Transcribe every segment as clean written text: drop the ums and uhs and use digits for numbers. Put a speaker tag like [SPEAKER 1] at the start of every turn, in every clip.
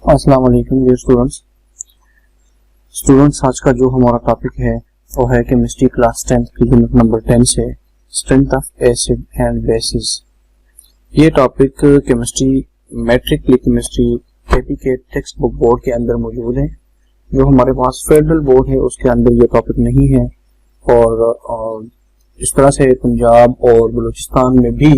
[SPEAKER 1] अस्सलाम वालेकुम dear students, आज का जो हमारा टॉपिक है वो है केमिस्ट्री क्लास 10 की यूनिट नंबर 10 से strength of acid and bases. ये topic chemistry matric chemistry KP के टेक्स्ट बुक बोर्ड के अंदर मौजूद है। जो हमारे पास फेडरल बोर्ड है उसके अंदर ये टॉपिक नहीं है, और इस तरह से पंजाब और बलूचिस्तान में भी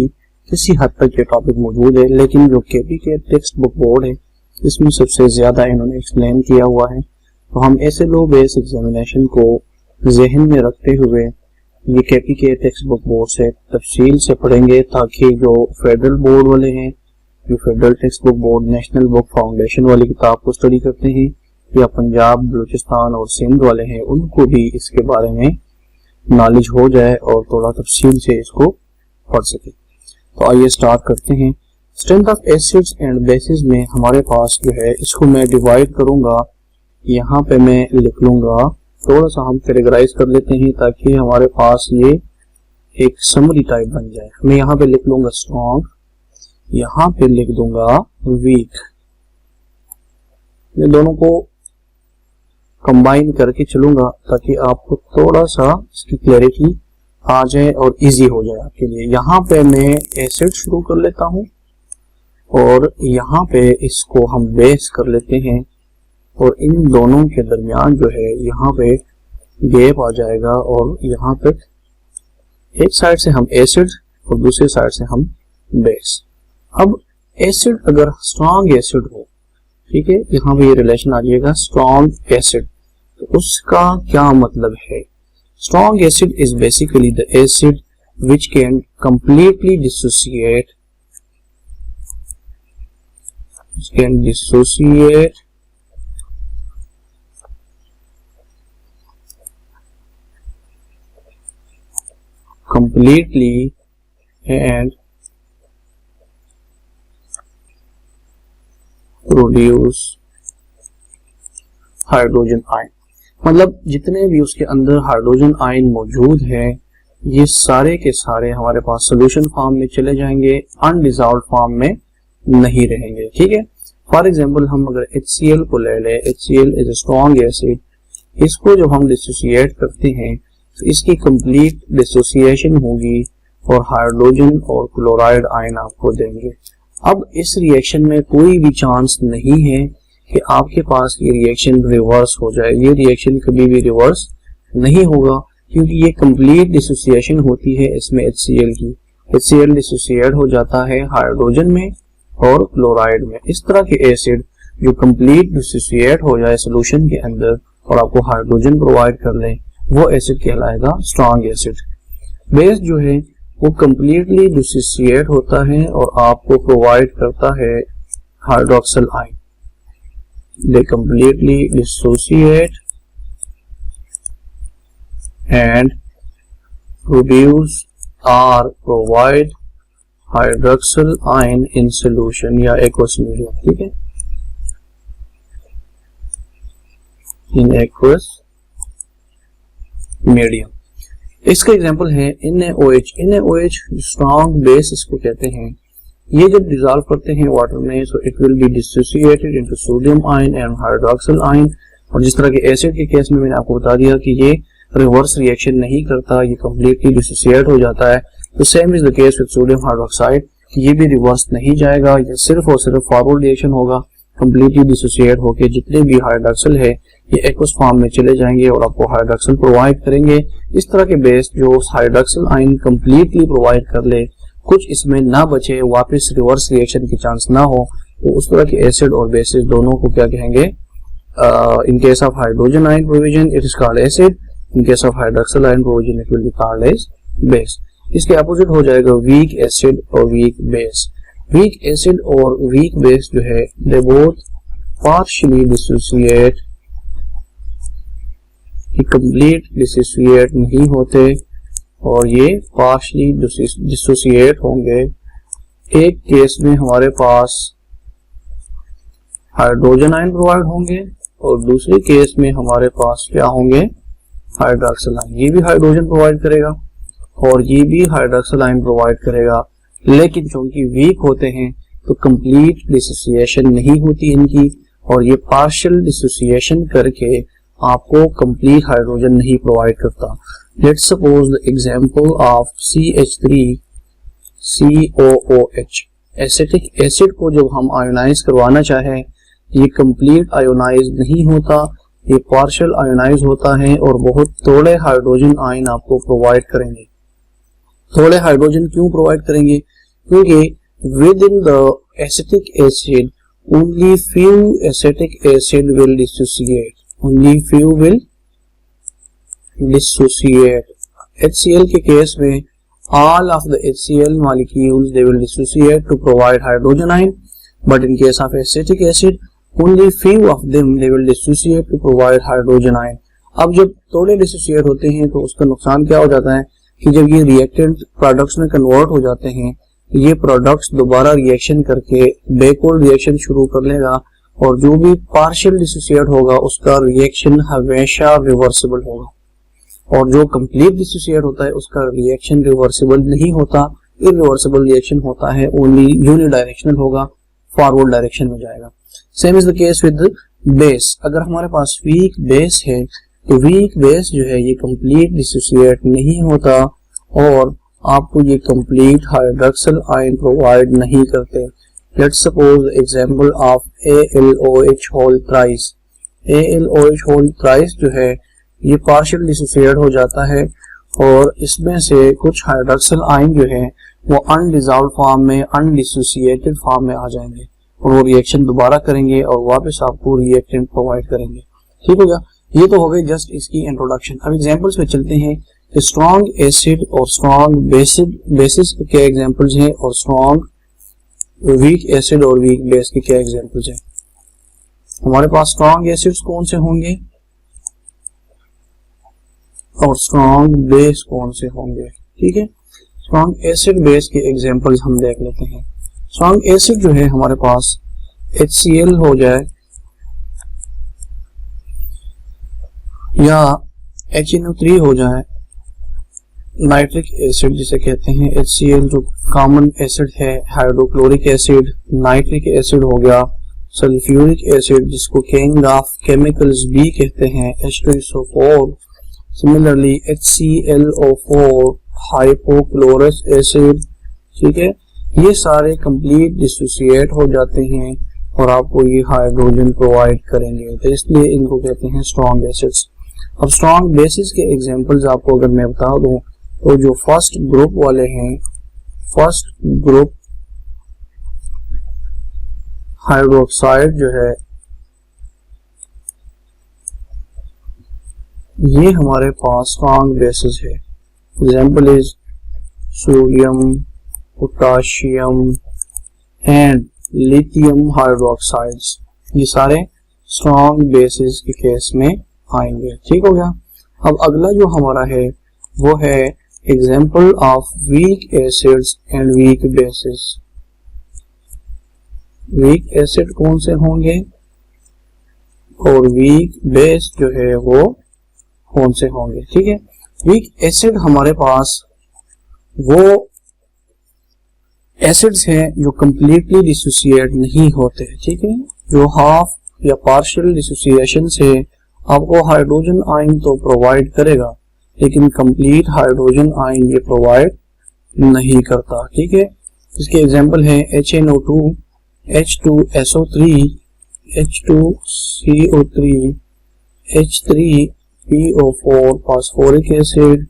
[SPEAKER 1] किसी हद तक ये टॉपिक मौजूद है, लेकिन जो केपी के टेक्स्ट बुक बोर्ड है इसमें सबसे ज्यादा इन्होंने एक्सप्लेन किया हुआ है। तो हम ऐसे लो बेस एग्जामिनेशन को जहन में रखते हुए ये केपी के टेक्स्ट बुक बोर्ड से तफसील से पढ़ेंगे, ताकि जो फेडरल बोर्ड वाले हैं, जो federal text book board national book foundation वाली किताब को स्टडी करते हैं, या पंजाब बलूचिस्तान और सिंध वाले हैं, उनको भी इसके बारे में नॉलेज हो जाए और थोड़ा तफसील से इसको पढ़ सके। तो आइए स्टार्ट करते हैं। Strength of acids and bases में हमारे पास जो है, इसको मैं डिवाइड करूंगा, यहाँ पे मैं लिख लूंगा, थोड़ा सा हम कैटेगराइज कर लेते हैं ताकि हमारे पास ये एक समरी टाइप बन जाए। मैं यहाँ पे लिख लूंगा स्ट्रॉन्ग, यहाँ पे लिख दूंगा वीक। ये दोनों को कंबाइन करके चलूंगा ताकि आपको थोड़ा सा इसकी क्लैरिटी आ जाए और इजी हो जाए आपके लिए। यहाँ पे मैं एसिड शुरू कर लेता हूँ और यहाँ पे इसको हम बेस कर लेते हैं, और इन दोनों के दरमियान जो है यहाँ पे गैप आ जाएगा, और यहाँ तक एक साइड से हम एसिड और दूसरी साइड से हम बेस। अब एसिड अगर स्ट्रॉन्ग एसिड हो, ठीक है, यहाँ पे ये रिलेशन आ जाएगा स्ट्रॉन्ग एसिड। तो उसका क्या मतलब है? Strong acid is basically the acid which can completely dissociate completely and produce hydrogen ion. मतलब जितने भी उसके अंदर हाइड्रोजन आयन मौजूद है, ये सारे के सारे हमारे पास सोल्यूशन फॉर्म में चले जाएंगे, अनडिसॉल्व्ड फॉर्म में नहीं रहेंगे। ठीक है, फॉर एग्जांपल हम अगर HCl को ले ले, HCl is a strong acid, इसको जब हम डिसोसिएट करते हैं तो इसकी कंप्लीट डिसोसिएशन होगी और हाइड्रोजन और क्लोराइड आयन आपको देंगे। अब इस रिएक्शन में कोई भी चांस नहीं है कि आपके पास ये रिएक्शन रिवर्स हो जाए। ये रिएक्शन कभी भी रिवर्स नहीं होगा, क्योंकि ये कंप्लीट डिसोसिएशन होती है इसमें HCl की। HCl डिसोसिएट हो जाता है हाइड्रोजन में और क्लोराइड में। इस तरह के एसिड जो कंप्लीट डिसोसिएट हो जाए सोल्यूशन के अंदर और आपको हाइड्रोजन प्रोवाइड कर ले, वो एसिड कहलाएगा स्ट्रॉन्ग एसिड। बेस जो है वो कंप्लीटली डिसोसिएट होता है और आपको प्रोवाइड करता है hydroxyl ion. They completely dissociate and produce or provide hydroxyl ion in solution या एक्वस मीडियम। ठीक है, इन एक्वस मीडियम। इसका एग्जांपल है NaOH। NaOH स्ट्रॉन्ग बेस इसको कहते हैं। ये जब डिसॉल्व करते हैं वाटर में, so it will B dissociated into sodium ion and hydroxyl ion. और जिस तरह के एसिड के केस में मैंने आपको बता दिया कि ये रिवर्स रिएक्शन नहीं करता, ये कंप्लीटली डिसोसिएट हो जाता है। तो same is the case with sodium hydroxide, ये भी रिवर्स नहीं जाएगा, ये सिर्फ और सिर्फ फॉरवर्ड रिएक्शन होगा। कंप्लीटली डिसोसिएट होकर जितने भी हाइड्रोक्सिल है ये एक्वस फॉर्म में चले जाएंगे और आपको हाइड्रोक्सिल प्रोवाइड करेंगे। इस तरह के बेस जो हाइड्रोक्सिल आयन कंप्लीटली प्रोवाइड कर ले, कुछ इसमें ना बचे, वापस रिवर्स रिएक्शन की चांस ना हो, तो उस तरह के एसिड और बेसिस दोनों को क्या कहेंगे? In case of hydrogen ion provision it is called acid, in case of hydroxyl ion provision it will be called as base. इसके अपोजिट हो जाएगा वीक एसिड और वीक बेस। वीक एसिड और वीक बेस जो है, they both partially dissociate, complete dissociate नहीं होते, और ये पार्शियली डिसोसिएट होंगे। एक केस में हमारे पास हाइड्रोजन आयन प्रोवाइड होंगे और दूसरे केस में हमारे पास क्या होंगे? Hydroxyl ion. ये भी हाइड्रोजन प्रोवाइड करेगा और ये भी हाइड्रोक्सिल आयन प्रोवाइड करेगा, लेकिन चूंकि वीक होते हैं तो कंप्लीट डिसोसिएशन नहीं होती इनकी, और ये पार्शियल डिसोसिएशन करके आपको कंप्लीट हाइड्रोजन नहीं प्रोवाइड करता। Let's suppose the example of CH3COOH। Acetic acid को जब हम आयोनाइज करवाना चाहें, ये कंप्लीट आयोनाइज नहीं होता, ये पार्शियल आयोनाइज होता है और बहुत थोड़े हाइड्रोजन आयन आपको प्रोवाइड करेंगे। थोड़े हाइड्रोजन क्यों प्रोवाइड करेंगे? क्योंकि with in the acetic acid only few acetic acid will dissociate. Only few will dissociate. HCl के केस में all of the HCl molecules they will dissociate to provide hydrogen ion, but in case of acetic acid only few of them they will dissociate to provide hydrogen ion. अब जब थोड़े dissociate होते हैं तो उसका नुकसान क्या हो जाता है कि जब ये रिएक्टेंट प्रोडक्ट्स में कन्वर्ट हो जाते हैं, ये प्रोडक्ट्स दोबारा रिएक्शन करके बैकवर्ड रिएक्शन शुरू कर लेगा और जो भी पार्शियल डिसोसिएट होगा उसका रिएक्शन हमेशा रिवर्सिबल होगा, और जो कंप्लीट डिसोसिएट होता है उसका रिएक्शन रिवर्सिबल नहीं होता, इरिवर्सिबल रिएक्शन होता है, ओनली यूनिडायरेक्शनल होगा, फॉरवर्ड डायरेक्शन में जाएगा। Same is the case with base. अगर हमारे पास वीक बेस है तो वीक बेस जो है ये कंप्लीट डिसोसिएट नहीं होता और आपको ये कंप्लीट हाइड्रोक्सिल आयन प्रोवाइड नहीं करते। Let's suppose example of ALOH whole thrice. ALOH whole thrice जो है ये पार्शियल डिसोसिएट हो जाता है और इसमें से कुछ हाइड्रोक्सिल आयन जो है वो अनडिसॉल्व्ड फॉर्म में, अनडिसोसिएटेड फॉर्म में आ जाएंगे और वो रिएक्शन दोबारा करेंगे और वापस आपको रिएक्टेंट प्रोवाइड करेंगे। ठीक हो गया? ये तो हो गई जस्ट इसकी इंट्रोडक्शन। अब एग्जांपल्स पे चलते हैं। स्ट्रॉन्ग एसिड और स्ट्रॉन्ग बेसिस के क्या एग्जांपल्स हैं और स्ट्रॉन्ग वीक एसिड और वीक बेस के क्या एग्जांपल्स हैं। हमारे पास स्ट्रॉन्ग एसिड्स कौन से होंगे और स्ट्रॉन्ग बेस कौन से होंगे। ठीक है, स्ट्रॉन्ग एसिड बेस के एग्जांपल्स हम देख लेते हैं। स्ट्रॉन्ग एसिड जो है हमारे पास HCl हो जाए या HNO3 हो जाए, नाइट्रिक एसिड जिसे कहते हैं HCl जो कॉमन एसिड है, हाइड्रोक्लोरिक एसिड, नाइट्रिक एसिड हो गया, सल्फ्यूरिक एसिड जिसको किंग ऑफ केमिकल्स भी कहते हैं, H2SO4, similarly HClO4, hypochlorous acid. ठीक है, ये सारे कंप्लीट डिसोसिएट हो जाते हैं और आपको ये हाइड्रोजन प्रोवाइड करेंगे, तो इसलिए इनको कहते हैं स्ट्रॉन्ग एसिड्स। अब स्ट्रॉन्ग बेसिस के एग्जांपल्स आपको अगर मैं बता दूं तो जो फर्स्ट ग्रुप वाले हैं, फर्स्ट ग्रुप हाइड्रोक्साइड जो है ये हमारे पास स्ट्रॉन्ग बेसिस है। Example is sodium, potassium and lithium hydroxides, ये सारे स्ट्रॉन्ग बेसिस के केस में आएंगे। ठीक हो गया? अब अगला जो हमारा है वो है example of weak acids and weak bases. Weak acid कौन से होंगे और वीक बेस जो है वो कौन से होंगे। ठीक है, वीक एसिड हमारे पास वो एसिड्स हैं जो कंप्लीटली डिसोसिएट नहीं होते। ठीक है, जो हाफ या पार्शियल डिसोसिएशन से आपको हाइड्रोजन आयन तो प्रोवाइड करेगा लेकिन कंप्लीट हाइड्रोजन आयन ये प्रोवाइड नहीं करता। ठीक है, इसके एग्जांपल है HNO2, H2SO3, H2CO3, H3PO4, phosphoric acid.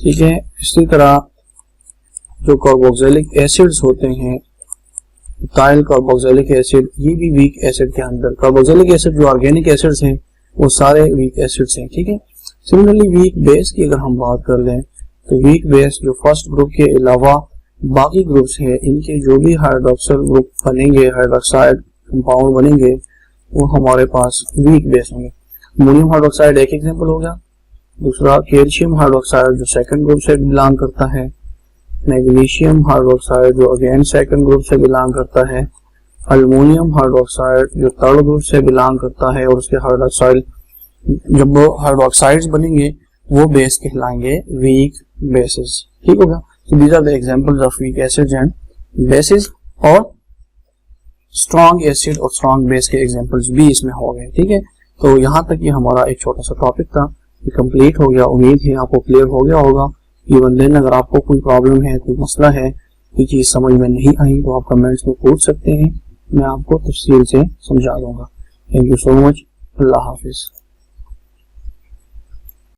[SPEAKER 1] ठीक है, इसी तरह जो कार्बोक्सिलिक एसिड्स होते हैं, इथाइल कार्बोक्सिलिक एसिड, ये भी वीक एसिड के अंदर। कार्बोक्सिलिक एसिड जो ऑर्गेनिक एसिड्स हैं वो सारे वीक एसिड्स हैं। ठीक है, सिमिलरली वीक बेस की अगर हम बात कर लें तो वीक बेस जो फर्स्ट ग्रुप के अलावा बाकी ग्रुप्स हैं इनके जो भी हाइड्रोक्सिल ग्रुप बनेंगे, हाइड्रोक्साइड कंपाउंड बनेंगे, वो हमारे पास वीक बेस होंगे। अमोनियम हाइड्रोक्साइड एक एग्जांपल हो गया। दूसरा कैल्शियम हाइड्रोक्साइड जो सेकंड ग्रुप से बिलोंग करता है, मैग्नीशियम हाइड्रोक्साइड जो अगेन सेकंड ग्रुप से बिलोंग करता है, अल्मोनियम हाइड्रोक्साइड जो थर्ड ग्रुप से बिलोंग करता है और उसके हाइड्रोक्साइड जब वो हाइड्रोक्साइड्स बनेंगे वो बेस कहलाएंगे वीक बेसिस। ठीक होगा? So these are the examples of weak acids and bases। और स्ट्रॉन्ग एसिड और स्ट्रॉन्ग बेस के एग्जांपल्स भी इसमें हो गए। ठीक है, तो यहाँ तक ये हमारा एक छोटा सा टॉपिक था, ये कंप्लीट हो गया। उम्मीद है आपको क्लियर हो गया होगा। इवन देन अगर आपको कोई प्रॉब्लम है, कोई मसला है, कोई चीज़ समझ में नहीं आई तो आप कमेंट्स में पूछ सकते हैं, मैं आपको तफसील से समझा दूंगा। Thank you so much. अल्लाह हाफिज़।